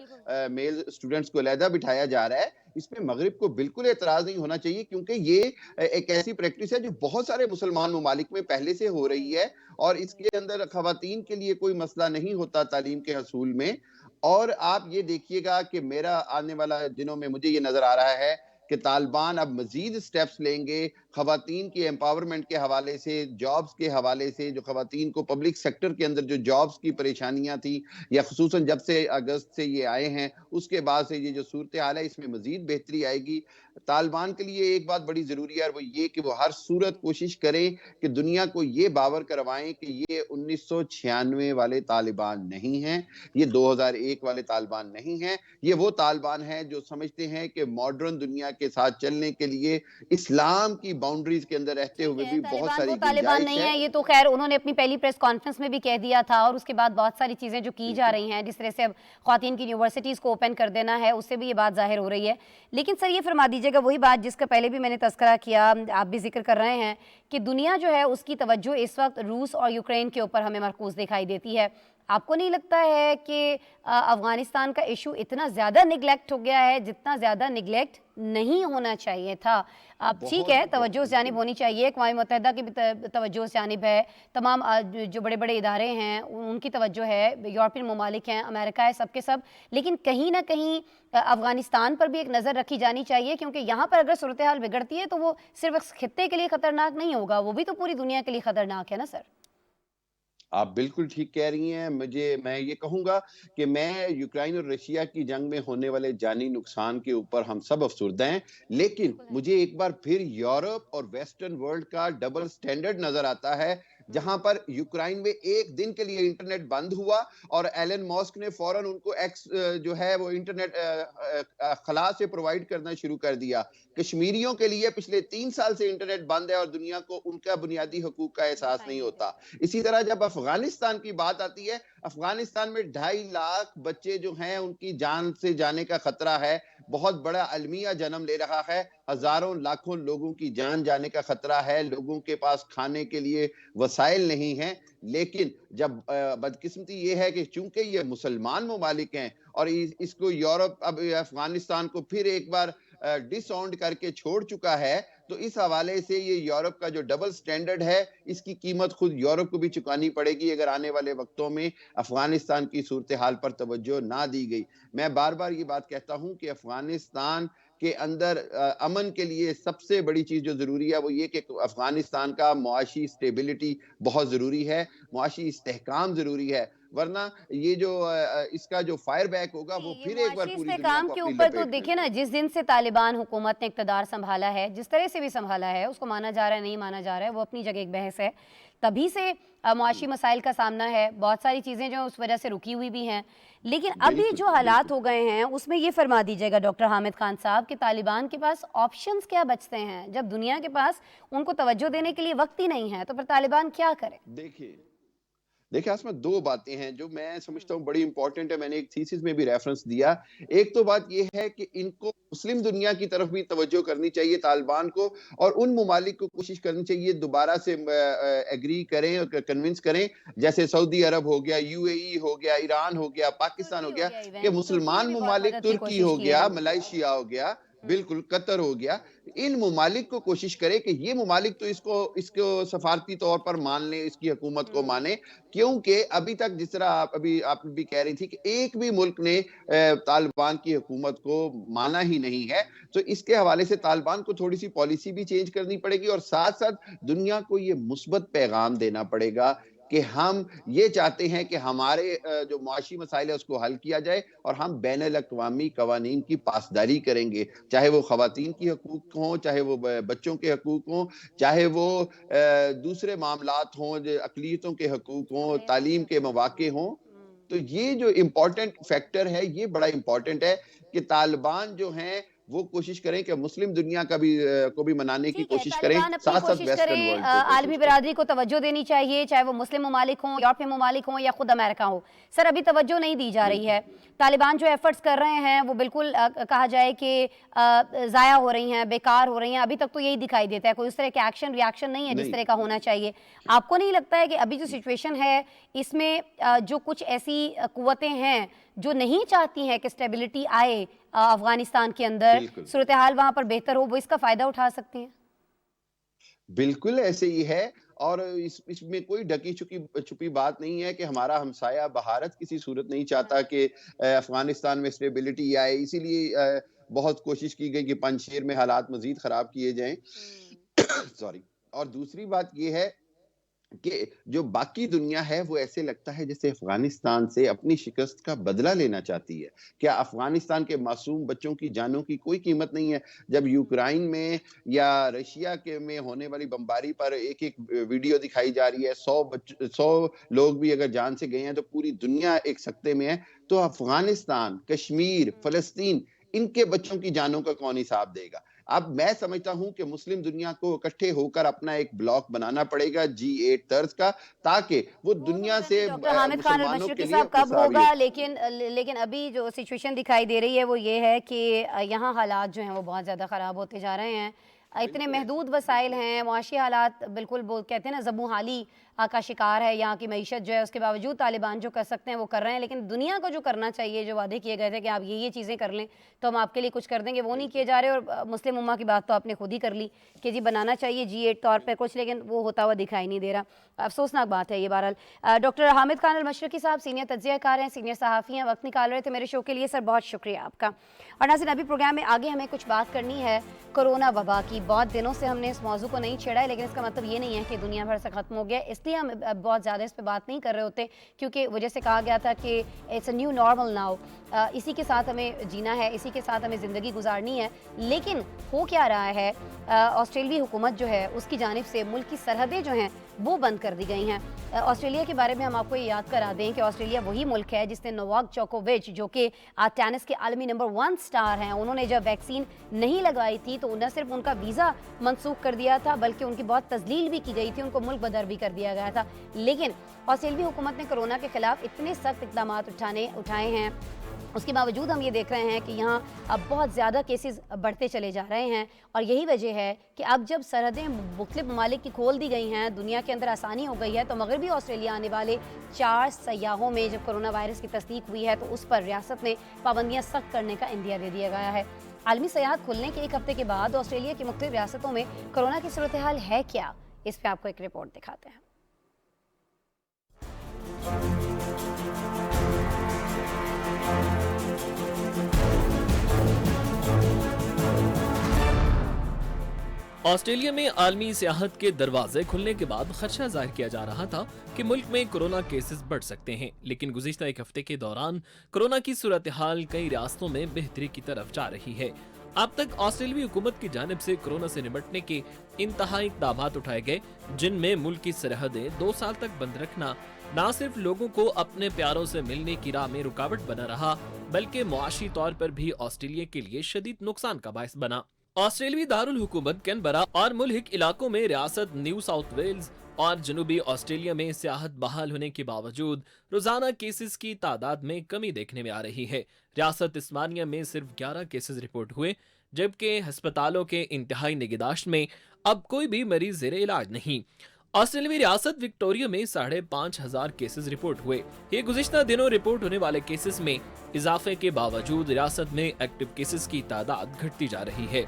मेल स्टूडेंट्स को अलहदा बिठाया जा रहा है, इसमें मगरिब को बिल्कुल एतराज नहीं होना चाहिए, क्योंकि ये एक ऐसी प्रैक्टिस है जो बहुत सारे मुसलमान ममालिक में पहले से हो रही है और इसके अंदर खवातीन के लिए कोई मसला नहीं होता तालीम के हसूल में। और आप ये देखिएगा कि मेरा आने वाला दिनों में मुझे ये नजर आ रहा है कि तालिबान अब मजीद स्टेप्स लेंगे खवातीन की एम्पावरमेंट के हवाले से, जॉब्स के हवाले से। जो खवातीन को पब्लिक सेक्टर के अंदर जो जॉब्स की परेशानियां थी, या खुसूसन जब से अगस्त से ये आए हैं उसके बाद से ये जो सूरत हाल है, इसमें मजीद बेहतरी आएगी। तालिबान के लिए एक बात बड़ी जरूरी है और वो ये कि वो हर सूरत कोशिश करें कि दुनिया को ये बावर करवाएं कि ये 1996 वाले तालिबान नहीं हैं, ये 2001 वाले तालिबान नहीं हैं। ये वो तालिबान हैं जो समझते हैं कि मॉडर्न दुनिया के साथ चलने के लिए इस्लाम की बाउंड्रीज के अंदर रहते हुए भी बहुत तालिबान सारी वो तालिबान गुंजाइश नहीं है। है, ये तो खैर उन्होंने अपनी पहली प्रेस कॉन्फ्रेंस में भी कह दिया था, और उसके बाद बहुत सारी चीज़ें जो की जा रही हैं, जिस तरह से अब ख़वातीन की यूनिवर्सिटीज़ को ओपन कर देना है, उससे भी ये बात ज़ाहिर हो रही है। लेकिन सर ये फरमा दीजिएगा, वही बात जिसका पहले भी मैंने तज़किरा किया, आप भी जिक्र कर रहे हैं कि दुनिया जो है उसकी तवज्जो इस वक्त रूस और यूक्रेन के ऊपर हमें मरकूज़ दिखाई देती है। आपको नहीं लगता है कि अफ़गानिस्तान का इशू इतना ज़्यादा निगलेक्ट हो गया है जितना ज़्यादा निगलेक्ट नहीं होना चाहिए था? अब ठीक है, तवज्जो उस जानिब होनी चाहिए, अक़वाम मुत्तहिदा की भी तवज्जो उस जानिब है, तमाम जो बड़े बड़े इदारे हैं उनकी तवज्जो है, यूरोपियन ममालिक हैं, अमेरिका है, सब के सब। लेकिन कहीं ना कहीं अफ़गानिस्तान पर भी एक नज़र रखी जानी चाहिए, क्योंकि यहाँ पर अगर सूरत हाल बिगड़ती है तो वो सिर्फ इस खित्ते के लिए ख़तरनाक नहीं होगा, वो भी तो पूरी दुनिया के लिए ख़तरनाक है ना सर। आप बिल्कुल ठीक कह रही हैं। मैं ये कहूँगा कि मैं यूक्रेन और रशिया की जंग में होने वाले जानी नुकसान के ऊपर हम सब अफसुर्दा हैं, लेकिन मुझे एक बार फिर यूरोप और वेस्टर्न वर्ल्ड का डबल स्टैंडर्ड नजर आता है, जहां पर यूक्रेन में एक दिन के लिए इंटरनेट बंद हुआ और एलन मस्क ने फौरन उनको जो है वो इंटरनेट खला से प्रोवाइड करना शुरू कर दिया। कश्मीरियों के लिए पिछले 3 साल से इंटरनेट बंद है और दुनिया को उनका बुनियादी हकूक का एहसास नहीं होता। इसी तरह जब अफगानिस्तान की बात आती है, अफगानिस्तान में 2.5 लाख बच्चे जो हैं उनकी जान से जाने का खतरा है। बहुत बड़ा अलमिया जन्म ले रहा है, हजारों लाखों लोगों की जान जाने का खतरा है, लोगों के पास खाने के लिए वसाइल नहीं है। लेकिन जब बदकिस्मती ये है कि चूंकि ये मुसलमान ममालिक हैं और इसको यूरोप अब अफगानिस्तान को फिर एक बार डिसऑन्ड करके छोड़ चुका है, तो इस हवाले से ये यूरोप का जो डबल स्टैंडर्ड है, इसकी कीमत खुद यूरोप को भी चुकानी पड़ेगी अगर आने वाले वक्तों में अफगानिस्तान की सूरत हाल पर तवज्जो ना दी गई। मैं बार बार ये बात कहता हूं कि अफगानिस्तान के अंदर अमन के लिए सबसे बड़ी चीज जो जरूरी है वो ये कि अफगानिस्तान का मुआशी स्टेबिलिटी बहुत जरूरी है, मुआशी इस्तेहकाम जरूरी है, वरना ये जो इसका जो फायर बैक होगा वो फिर एक बार पूरी दुनिया काम को के अपनी ऊपर तो लपेट में देखिए ना, जिस दिन से तालिबान हुकूमत ने इक़्तिदार संभाला है, जिस तरह से भी संभाला है, उसको माना जा रहा है नहीं माना जा रहा है वो अपनी जगह एक बहस है। तभी से मुआशी मसाइल का सामना है, बहुत सारी चीज़ें जो उस वजह से रुकी हुई भी हैं। लेकिन अभी बिल्कुल जो हालात हो गए हैं उसमें ये फरमा दीजिएगा डॉक्टर हामिद खान साहब कि तालिबान के पास ऑप्शंस क्या बचते हैं जब दुनिया के पास उनको तवज्जो देने के लिए वक्त ही नहीं है, तो फिर तालिबान क्या करे? देखिए आसमा, 2 बातें हैं जो मैं समझता हूँ बड़ी इंपॉर्टेंट है। मैंने एक थीसिस में भी रेफरेंस दिया। एक तो बात ये है कि इनको मुस्लिम दुनिया की तरफ भी तवज्जो करनी चाहिए तालिबान को, और उन ममालिक को कोशिश करनी चाहिए दोबारा से एग्री करें और कन्विंस करें, जैसे सऊदी अरब हो गया, यूएई हो गया, ईरान हो गया, पाकिस्तान हो गया, कि मुसलमान ममालिक, तुर्की हो गया, मलेशिया हो गया, बिल्कुल कतर हो गया, इन ममालिक को कोशिश करे कि ये ममालिक तो इसको सफारती तौर पर मान ले, इसकी हुकूमत को माने, क्योंकि अभी तक जिस तरह आप भी कह रही थी कि एक भी मुल्क ने तालिबान की हुकूमत को माना ही नहीं है। तो इसके हवाले से तालिबान को थोड़ी सी पॉलिसी भी चेंज करनी पड़ेगी और साथ साथ दुनिया को ये मुस्बत पैगाम देना पड़ेगा कि हम ये चाहते हैं कि हमारे जो मुआशी मसाइल है उसको हल किया जाए और हम बैनुल अक़वामी कवानीन की पासदारी करेंगे, चाहे वो ख़वातीन की हकूक़ हों, चाहे वो बच्चों के हकूक़ हों, चाहे वो दूसरे मामलात हों, अक़लियतों के हकूक़ हों, तालीम के मौक़े हों। तो ये जो इम्पोर्टेंट फैक्टर है, ये बड़ा इम्पोर्टेंट है कि तालिबान जो हैं वो कोशिश करें कि मुस्लिम दुनिया को भी मनाने की कोशिश करें, साथ साथ वेस्टर्न वर्ल्ड को आलमी बिरादरी को तवज्जो देनी चाहिए, चाहे वो मुस्लिम ममालिक हों, यूरोपीय ममालिक हों या खुद अमेरिका हो। सर अभी तवज्जो नहीं दी जा रही है, तालिबान जो एफर्ट्स कर रहे हैं वो बिल्कुल कहा जाए कि ज़ाया हो रही हैं, बेकार हो रही हैं। अभी तक तो यही दिखाई देता है, कोई उस तरह के एक्शन रिएक्शन नहीं है जिस तरह का होना चाहिए। आपको नहीं लगता है कि अभी जो सिचुएशन है इसमें जो कुछ ऐसी कुव्वतें हैं जो नहीं चाहती हैं कि स्टेबिलिटी आए अफगानिस्तान के अंदर, सूरत हाल वहां पर बेहतर हो, वो इसका फायदा उठा सकती हैं? बिल्कुल ऐसे ही है, और इसमें कोई ढकी छुपी बात नहीं है कि हमारा हमसाया भारत किसी सूरत नहीं चाहता कि अफगानिस्तान में स्टेबिलिटी आए, इसीलिए बहुत कोशिश की गई कि पंजशेर में हालात मजीद खराब किए जाएं। सॉरी। और दूसरी बात यह है कि जो बाकी दुनिया है वो ऐसे लगता है जैसे अफगानिस्तान से अपनी शिकस्त का बदला लेना चाहती है। क्या अफगानिस्तान के मासूम बच्चों की जानों की कोई कीमत नहीं है? जब यूक्रेन में या रशिया के में होने वाली बमबारी पर एक वीडियो दिखाई जा रही है, 100 लोग भी अगर जान से गए हैं तो पूरी दुनिया एक सकते में है। तो अफगानिस्तान, कश्मीर, फलस्तीन, इनके बच्चों की जानों का कौन हिसाब देगा? اب میں سمجھتا ہوں کہ مسلم دنیا کو اکٹھے ہو کر اپنا ایک بلاک بنانا پڑے گا G8 طرز کا، تاکہ وہ دنیا سے ڈاکٹر حامد خان مسلمانوں کے المشرقی لیے صاحب کب مساوی ہوگا؟ لیکن ابھی جو سچویشن دکھائی دے رہی ہے وہ یہ ہے کہ یہاں حالات جو ہیں وہ بہت زیادہ خراب ہوتے جا رہے ہیں، اتنے محدود وسائل ہیں، معاشی حالات بالکل وہ کہتے ہیں نا زبوں حالی کا شکار ہے یہاں کی معیشت جو ہے، اس کے باوجود طالبان جو کر سکتے ہیں وہ کر رہے ہیں، لیکن دنیا کو جو کرنا چاہیے، جو وعدے کیے گئے تھے کہ آپ یہ چیزیں کر لیں تو ہم آپ کے لیے کچھ کر دیں گے، وہ نہیں کیے جا رہے۔ اور مسلم امہ کی بات تو آپ نے خود ہی کر لی کہ جی بنانا چاہیے G8 طور پہ کچھ، لیکن وہ ہوتا ہوا دکھائی نہیں دے رہا، افسوسناک بات ہے یہ۔ بہرحال ڈاکٹر حامد خان المشرقی صاحب سینئر تجزیہ کار ہیں، سینئر صحافی ہیں، وقت نکال رہے تھے میرے شو کے لیے، سر بہت شکریہ آپ کا۔ اور ناظرین ابھی پروگرام میں آگے ہمیں کچھ بات کرنی ہے کرونا وبا کی۔ بہت دنوں سے ہم نے اس موضوع کو نہیں چھیڑا ہے، لیکن اس کا مطلب یہ نہیں ہے کہ دنیا بھر سے ختم ہو گیا، اس لیے ہم بہت زیادہ اس پہ بات نہیں کر رہے ہوتے کیونکہ وہ جیسے کہا گیا تھا کہ it's a new normal now, اسی کے ساتھ ہمیں جینا ہے، اسی کے ساتھ ہمیں زندگی گزارنی ہے۔ لیکن ہو کیا رہا ہے، آسٹریلوی حکومت جو ہے اس کی جانب سے ملک کی سرحدیں جو ہیں وہ بند کر دی گئی ہیں۔ آسٹریلیا کے بارے میں ہم آپ کو یہ یاد کرا دیں کہ آسٹریلیا وہی ملک ہے جس نے نوواک جوکووچ جو کہ ٹینس کے عالمی نمبر 1 سٹار ہیں، انہوں نے جب ویکسین نہیں لگوائی تھی تو نہ صرف ان کا ویزا منسوخ کر دیا تھا بلکہ ان کی بہت تذلیل بھی کی گئی تھی، ان کو ملک بدر بھی کر دیا گیا تھا۔ لیکن آسٹریلوی حکومت نے کرونا کے خلاف اتنے سخت اقدامات اٹھائے ہیں، اس کے باوجود ہم یہ دیکھ رہے ہیں کہ یہاں اب بہت زیادہ کیسز بڑھتے چلے جا رہے ہیں، اور یہی وجہ ہے کہ اب جب سرحدیں مختلف ممالک کی کھول دی گئی ہیں، دنیا کے اندر آسانی ہو گئی ہے، تو مغربی آسٹریلیا آنے والے 4 سیاحوں میں جب کرونا وائرس کی تصدیق ہوئی ہے تو اس پر ریاست نے پابندیاں سخت کرنے کا عندیہ دے دیا گیا ہے۔ عالمی سیاحت کھلنے کے ایک ہفتے کے بعد آسٹریلیا کی مختلف ریاستوں میں کرونا کی صورتحال ہے کیا، اس پہ آپ کو ایک رپورٹ دکھاتے ہیں۔ آسٹریلیا میں عالمی سیاحت کے دروازے کھلنے کے بعد خدشہ ظاہر کیا جا رہا تھا کہ ملک میں کورونا کیسز بڑھ سکتے ہیں، لیکن گزشتہ ایک ہفتے کے دوران کورونا کی صورتحال کئی ریاستوں میں بہتری کی طرف جا رہی ہے۔ اب تک آسٹریلوی حکومت کی جانب سے کورونا سے نمٹنے کے انتہائی اقدامات اٹھائے گئے، جن میں ملک کی سرحدیں 2 سال تک بند رکھنا نہ صرف لوگوں کو اپنے پیاروں سے ملنے کی راہ میں رکاوٹ بنا رہا بلکہ معاشی طور پر بھی آسٹریلیا کے لیے شدید نقصان کا باعث بنا۔ آسٹریلوی دارالحکومت کینبرا اور ملحق علاقوں میں ریاست نیو ساؤتھ ویلز اور جنوبی آسٹریلیا میں سیاحت بحال ہونے کے باوجود روزانہ کیسز کی تعداد میں کمی دیکھنے میں آ رہی ہے۔ ریاست تسمانیہ میں صرف 11 کیسز رپورٹ ہوئے، جبکہ ہسپتالوں کے انتہائی نگہداشت میں اب کوئی بھی مریض زیر علاج نہیں۔ آسٹریلوی ریاست وکٹوریا میں 5,500 کیسز رپورٹ ہوئے۔ یہ گزشتہ دنوں رپورٹ ہونے والے کیسز میں اضافے کے باوجود ریاست میں ایکٹیو کیسز کی تعداد گھٹتی جا رہی ہے۔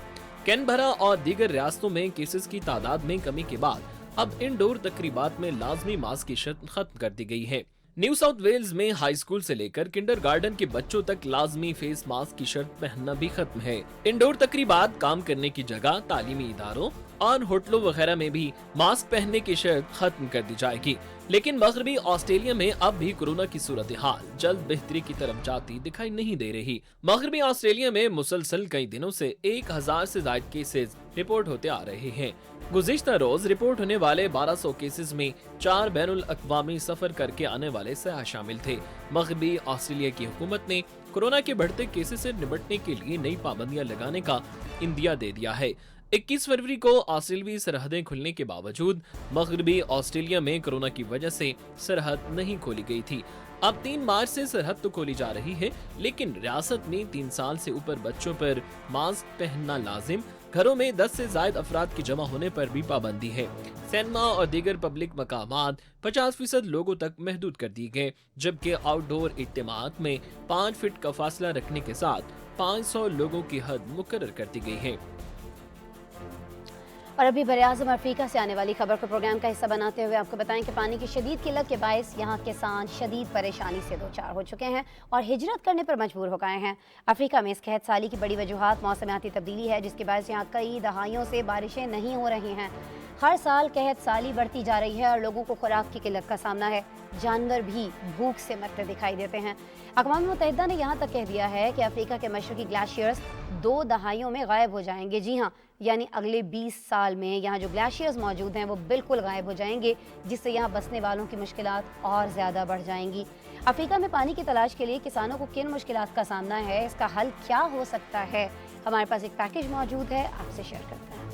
کینبرا اور دیگر ریاستوں میں کیسز کی تعداد میں کمی کے بعد اب انڈور تقریبات میں لازمی ماسک کی شرط ختم کر دی گئی ہے۔ نیو ساؤتھ ویلز میں ہائی اسکول سے لے کر کنڈر گارڈن کے بچوں تک لازمی فیس ماسک کی شرط پہننا بھی ختم ہے۔ انڈور تقریبات، کام کرنے کی جگہ، تعلیمی اداروں اور ہوٹلوں وغیرہ میں بھی ماسک پہننے کی شرط ختم کر دی جائے گی۔ لیکن مغربی آسٹریلیا میں اب بھی کورونا کی صورتحال جلد بہتری کی طرف جاتی دکھائی نہیں دے رہی۔ مغربی آسٹریلیا میں مسلسل کئی دنوں سے 1000 سے زائد کیسز رپورٹ ہوتے آ رہے ہیں۔ گزشتہ روز رپورٹ ہونے والے 1200 کیسز میں 4 بین الاقوامی سفر کر کے آنے والے سیاح شامل تھے۔ مغربی آسٹریلیا کی حکومت نے کورونا کے بڑھتے کیسز سے نمٹنے کے لیے نئی پابندیاں لگانے کا عندیہ دے دیا ہے۔ 21 فروری کو آسٹریلوی سرحدیں کھلنے کے باوجود مغربی آسٹریلیا میں کورونا کی وجہ سے سرحد نہیں کھولی گئی تھی۔ اب 3 مارچ سے سرحد تو کھولی جا رہی ہے، لیکن ریاست میں 3 سال سے اوپر بچوں پر ماسک پہننا لازم، گھروں میں 10 سے زائد افراد کے جمع ہونے پر بھی پابندی ہے۔ سینما اور دیگر پبلک مقامات 50% لوگوں تک محدود کر دی گئے، جبکہ آؤٹ ڈور اجتماعات میں 5 فٹ کا فاصلہ رکھنے کے ساتھ 500 لوگوں کی حد مقرر کر دی گئی ہے۔ اور ابھی براعظم افریقہ سے آنے والی خبر کو پروگرام کا حصہ بناتے ہوئے آپ کو بتائیں کہ پانی کی شدید قلت کے باعث یہاں کسان شدید پریشانی سے دوچار ہو چکے ہیں اور ہجرت کرنے پر مجبور ہو گئے ہیں۔ افریقہ میں اس قحط سالی کی بڑی وجوہات موسمیاتی تبدیلی ہے، جس کے باعث یہاں کئی دہائیوں سے بارشیں نہیں ہو رہی ہیں۔ ہر سال قحط سالی بڑھتی جا رہی ہے اور لوگوں کو خوراک کی قلت کا سامنا ہے، جانور بھی بھوک سے مرتے دکھائی دیتے ہیں۔ اقوام متحدہ نے یہاں تک کہہ دیا ہے کہ افریقہ کے مشرقی گلیشیئرز 2 دہائیوں میں غائب ہو جائیں گے۔ جی ہاں، یعنی اگلے 20 سال میں یہاں جو گلیشیئرز موجود ہیں وہ بالکل غائب ہو جائیں گے، جس سے یہاں بسنے والوں کی مشکلات اور زیادہ بڑھ جائیں گی۔ افریقہ میں پانی کی تلاش کے لیے کسانوں کو کن مشکلات کا سامنا ہے، اس کا حل کیا ہو سکتا ہے، हमारे पास एक पैकेज मौजूद है, आपसे शेयर करते हैं।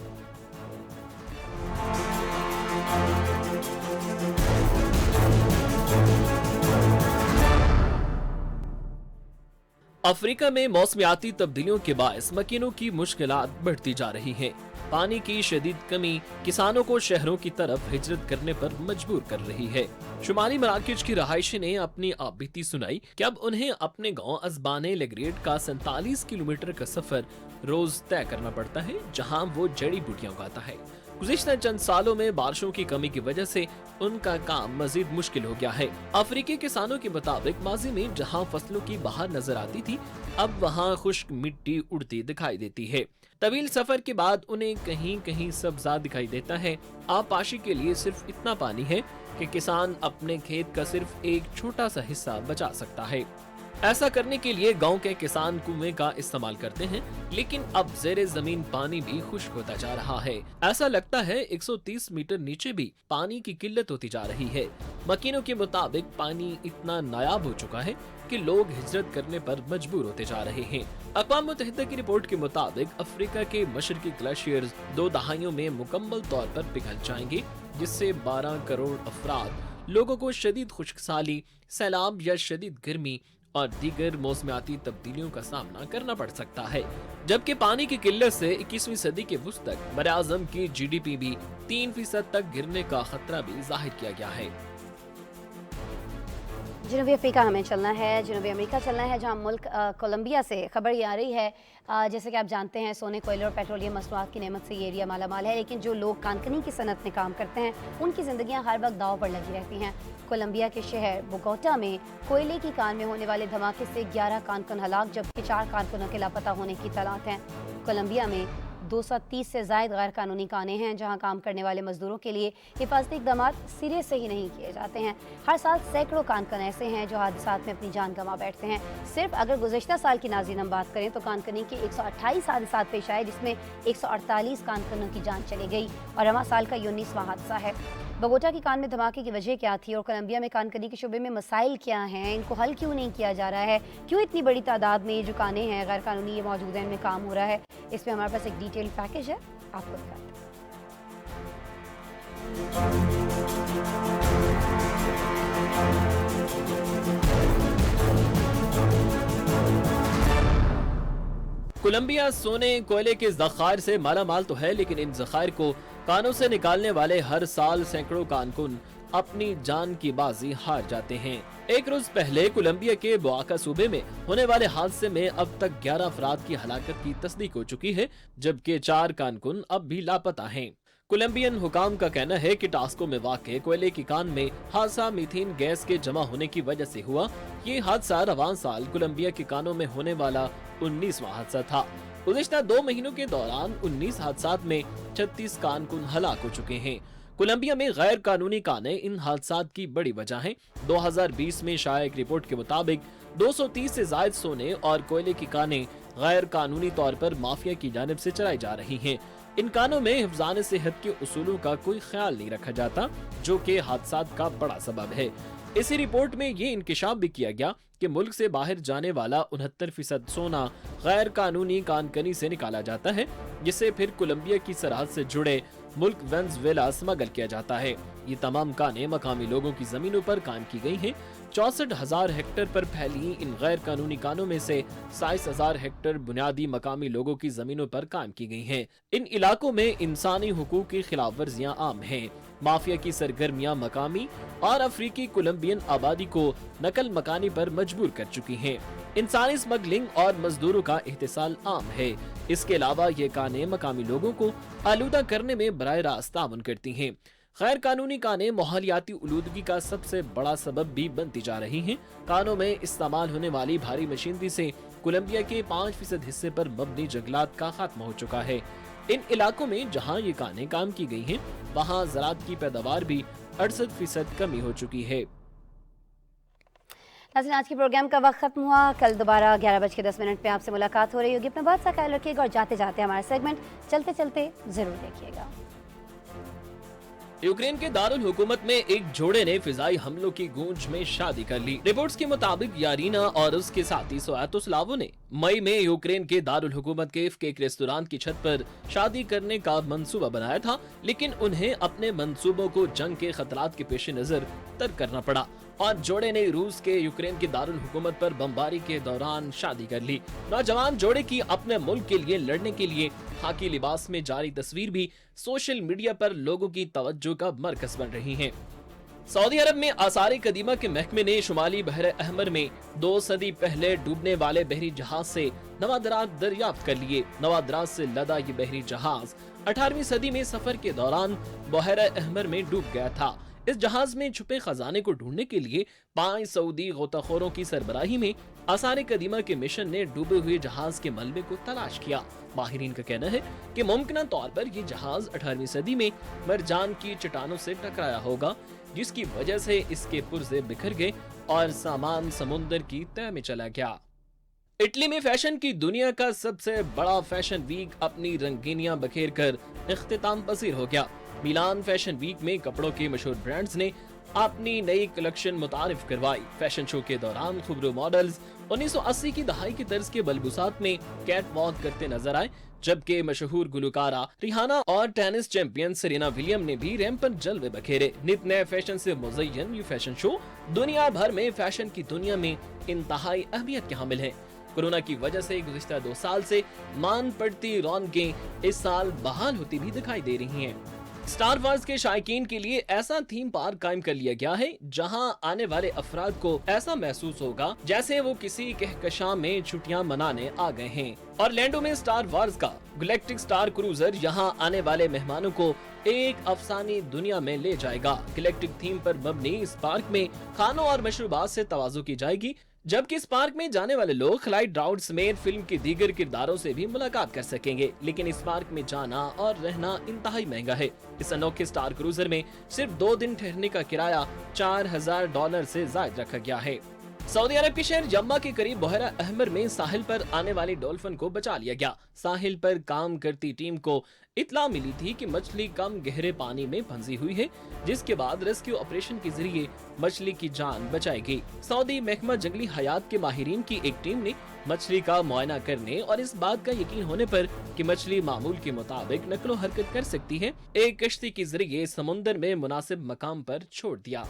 अफ्रीका में मौसमियाती तब्दीलियों के बायस मकीनों की मुश्किलात बढ़ती जा रही हैं। पानी की शदीद कमी किसानों को शहरों की तरफ हिजरत करने पर मजबूर कर रही है। शुमाली मराकज की रहायशी ने अपनी आप बीती सुनाई कि अब उन्हें अपने गांव अजबाने लेग्रेड का 47 किलोमीटर का सफर रोज तय करना पड़ता है, जहां वो जड़ी बूटियां उगाता है। गुज़िश्ता चंद सालों में बारिशों की कमी की वजह से उनका काम मजीद मुश्किल हो गया है। अफ्रीकी किसानों के मुताबिक माजी में जहां फसलों की बहार नजर आती थी, अब वहां खुश्क मिट्टी उड़ती दिखाई देती है। तवील सफर के बाद उन्हें कहीं कहीं सब्जा दिखाई देता है। आबपाशी के लिए सिर्फ इतना पानी है कि किसान अपने खेत का सिर्फ एक छोटा सा हिस्सा बचा सकता है। ऐसा करने के लिए गांव के किसान कुएं का इस्तेमाल करते हैं, लेकिन अब जेरे जमीन पानी भी खुश्क होता जा रहा है। ऐसा लगता है 130 मीटर नीचे भी पानी की किल्लत होती जा रही है। मकीनों के मुताबिक पानी इतना नायाब हो चुका है कि लोग हिजरत करने पर मजबूर होते जा रहे हैं। अक़वाम मुत्तहिदा की रिपोर्ट के मुताबिक अफ्रीका के मशरकी ग्लेशियर्स 2 दहाइयों में मुकम्मल तौर पर पिघल जाएंगे, जिससे 12 करोड़ अफराद लोगों को शदीद खुश्कसाली, सैलाब या शदीद गर्मी और दीगर मौसमियाती तब्दीलियों का सामना करना पड़ सकता है। जबकि पानी की किल्लत से 21वीं सदी के वसत तक बराज़म की GDP भी 3% तक गिरने का खतरा भी जाहिर किया गया है। जनूबी अफ्रीका हमें चलना है, जनूबी अमेरिका चलना है, जहां मुल्क कोलंबिया से खबर ये आ रही है, जैसे कि आप जानते हैं सोने, कोयले और पेट्रोलियम मसनूआत की नेमत से ये एरिया माला माल है, लेकिन जो लोग कानकनी की सनत में काम करते हैं उनकी ज़िंदगियां हर वक्त दाव पर लगी रहती हैं। कोलंबिया के शहर बोगोटा में कोयले की कान में होने वाले धमाके से 11 कारकुन हलाक, जबकि 4 कारकुनों के लापता होने की इत्तलात हैं। कोलंबिया में 230 से ज़ायद गैर कानूनी कानें हैं, जहां काम करने वाले मजदूरों के लिए हिफाजती इक़दामात सिरे से ही नहीं किए जाते हैं। हर साल सैकड़ों कानकन ऐसे हैं जो हादसात में अपनी जान गंवा बैठते हैं। सिर्फ अगर गुज़िश्ता साल की नाज़रीन हम बात करें तो कानकनी के 128 हादसात पेश आए, जिसमें 148 कानकनों की जान चली गई और रवां साल का 19वां हादसा है। बोगोटा की कान में धमाके की वजह क्या थी और कोलंबिया में कानकनी के शुबे में मसाइल क्या हैं, इनको हल क्यों नहीं किया जा रहा है, क्यों इतनी बड़ी तादाद में ये जो कानें हैं गैर कानूनी ये मौजूद हैं, इनमें काम हो रहा है, इस पर हमारे पास एक डिटेल पैकेज है, आपको दिखाते हैं। कोलंबिया सोने कोयले के ज़खायर से माला माल तो है, लेकिन इन ज़खायर को कानों से निकालने वाले हर साल सैकड़ों कानकुन अपनी जान की बाजी हार जाते हैं। एक रोज पहले कोलंबिया के बोआका सूबे में होने वाले हादसे में अब तक 11 अफराद की हलाकत की तस्दीक हो चुकी है, जबकि 4 कानकुन अब भी लापता हैं। कोलंबियन हुकाम का कहना है कि टास्को में वाक़े कोयले की कान में हादसा मीथेन गैस के जमा होने की वजह से हुआ। ये हादसा रवां साल कोलंबिया के कानों में होने वाला 19वां हादसा था। गुज़िश्ता 2 महीनों के दौरान 19 हादसात में 36 कानकुन हलाक हो चुके हैं। कोलंबिया में गैर कानूनी कानें इन हादसात की बड़ी वजह हैं। 2020 में शाया एक रिपोर्ट के मुताबिक 230 से जायद सोने और कोयले की कानें गैर कानूनी तौर पर माफिया की जानिब से चलाई जा रही हैं। इन कानों में हिफ्ज़ान सेहत के उसूलों का कोई ख्याल नहीं रखा जाता, जो कि हादसात का बड़ा सबब है। इसी रिपोर्ट में ये इंकिशाफ भी किया गया कि मुल्क से बाहर जाने वाला 69% सोना गैर कानूनी कानकनी से निकाला जाता है, जिसे फिर कोलंबिया की सरहद से जुड़े मुल्क वेनेज़ुएला स्मगल किया जाता है। ये तमाम कानें मकामी लोगों की जमीनों पर कायम की गई हैं। 64,000 हेक्टेयर पर फैली इन गैर कानूनी कानों में से 27,000 हेक्टेयर बुनियादी मकामी लोगों की जमीनों पर कायम की गई हैं। इन इलाकों में इंसानी हुकूक की खिलाफ वर्जियां आम हैं। माफिया की सरगर्मियां मकामी और अफ्रीकी कोलंबियन आबादी को नकल मकानी पर मजबूर कर चुकी हैं। इंसानी स्मगलिंग और मजदूरों का इहतिसाल आम है। इसके अलावा ये कानें मकामी लोगों को आलूदा करने में बराह रास्त ताउन करती हैं। गैर कानूनी कानें माहौलियाती आलूदगी का सबसे बड़ा सबब भी बनती जा रही हैं। कानों में इस्तेमाल होने वाली भारी मशीनरी से कोलंबिया के 5% हिस्से पर मबनी जंगलात का खात्मा हो चुका है। इन इलाकों में जहां ये कानें काम की गई हैं, वहां ज़राअत की पैदावार भी 68% कमी हो चुकी है। नाज़रीन, आज के प्रोग्राम का वक्त खत्म हुआ। कल दोबारा 11:10 पे आपसे मुलाकात हो रही होगी। अपना बहुत सा ख्याल रखिएगा और जाते जाते हमारा सेगमेंट चलते चलते जरूर देखिएगा। यूक्रेन के दारुल हुकूमत में एक जोड़े ने फिजाई हमलों की गूंज में शादी कर ली। रिपोर्ट्स के मुताबिक यारीना और उसके साथी स्वातोस्लावो ने मई में यूक्रेन के दारुल हुकूमत केव के एक रेस्तोरां की छत पर शादी करने का मंसूबा बनाया था, लेकिन उन्हें अपने मंसूबों को जंग के खतरात के पेश नजर तर्क करना पड़ा और जोड़े ने रूस के यूक्रेन के दारुल हुकूमत पर बमबारी के दौरान शादी कर ली। नौजवान जोड़े की अपने मुल्क के लिए लड़ने के लिए खाकी लिबास में जारी तस्वीर भी सोशल मीडिया पर लोगों की तवज्जो का मरकज बन रही है। सऊदी अरब में आसार कदीमा के महकमे ने शुमाली बहर अहमर में 2 सदी पहले डूबने वाले बहरी जहाज से नवादरात दरियाफ्त कर लिए। नवादरात से लदा ये बहरी जहाज 18वीं सदी में सफर के दौरान बहर अहमर में डूब गया था। इस जहाज में छुपे खजाने को ढूंढने के लिए 5 सऊदी गोताखोरों की सरबराही में आसार कदीमा के मिशन ने डूबे हुए जहाज के मलबे को तलाश किया। माहिरीन का कहना है कि मुमकिन तौर पर ये जहाज 18वीं सदी में मरजान की चट्टानों से टकराया होगा, जिसकी वजह से इसके पुर्जे बिखर गए और सामान समुद्र की तह में चला गया। इटली में फैशन की दुनिया का सबसे बड़ा फैशन वीक अपनी रंगीनियां बखेर कर इख्तिताम पसीर हो गया। मिलान फैशन वीक में कपड़ों के मशहूर ब्रांड्स ने अपनी नई कलेक्शन मुतारिफ करवाई। फैशन शो के दौरान खुबरू मॉडल्स 1980 की दहाई की तर्ज के बलबुसात में कैट वॉक करते नजर आए, जबकि मशहूर गुलकारा रिहाना और टेनिस चैंपियन सेरेना विलियम ने भी रैंप पर जलवे बखेरे। नित नए फैशन से मुज़य्यन ये फैशन शो दुनिया भर में फैशन की दुनिया में इंतहाई अहमियत के हामिल है। कोरोना की वजह से गुज़िश्ता 2 साल से मान पड़ती रौनकें इस साल बहाल होती भी दिखाई दे रही हैं। स्टार वार्स के शायकीन के लिए ऐसा थीम पार्क कायम कर लिया गया है जहां आने वाले अफराद को ऐसा महसूस होगा जैसे वो किसी कहकशां में छुट्टियां मनाने आ गए हैं। ऑरलैंडो में स्टार वार्स का गैलेक्टिक स्टार क्रूजर यहां आने वाले मेहमानों को एक अफसानी दुनिया में ले जाएगा। गैलेक्टिक थीम पर मबनी इस पार्क में खानों और मशरूबात से तवाज़ु की जाएगी, जबकि इस पार्क में जाने वाले लोग खलाई ड्राउड समेत फिल्म के दीगर किरदारों से भी मुलाकात कर सकेंगे। लेकिन इस पार्क में जाना और रहना इंतहाई महंगा है। इस अनोखे स्टार क्रूजर में सिर्फ 2 दिन ठहरने का किराया $4000 से ज्यादा रखा गया है। सऊदी अरब के शहर यम्मा के करीब बहरा अहमर में साहिल पर आने वाली डॉल्फिन को बचा लिया गया। साहिल पर काम करती टीम को इतला मिली थी कि मछली कम गहरे पानी में फंसी हुई है, जिसके बाद रेस्क्यू ऑपरेशन के जरिए मछली की जान बचाई गई। सऊदी महकमा जंगली हयात के माहिरीन की एक टीम ने मछली का मुआयना करने और इस बात का यकीन होने पर कि मछली मामूल के मुताबिक नकलो हरकत कर सकती है, एक कश्ती के जरिए समुद्र में मुनासिब मकाम पर छोड़ दिया।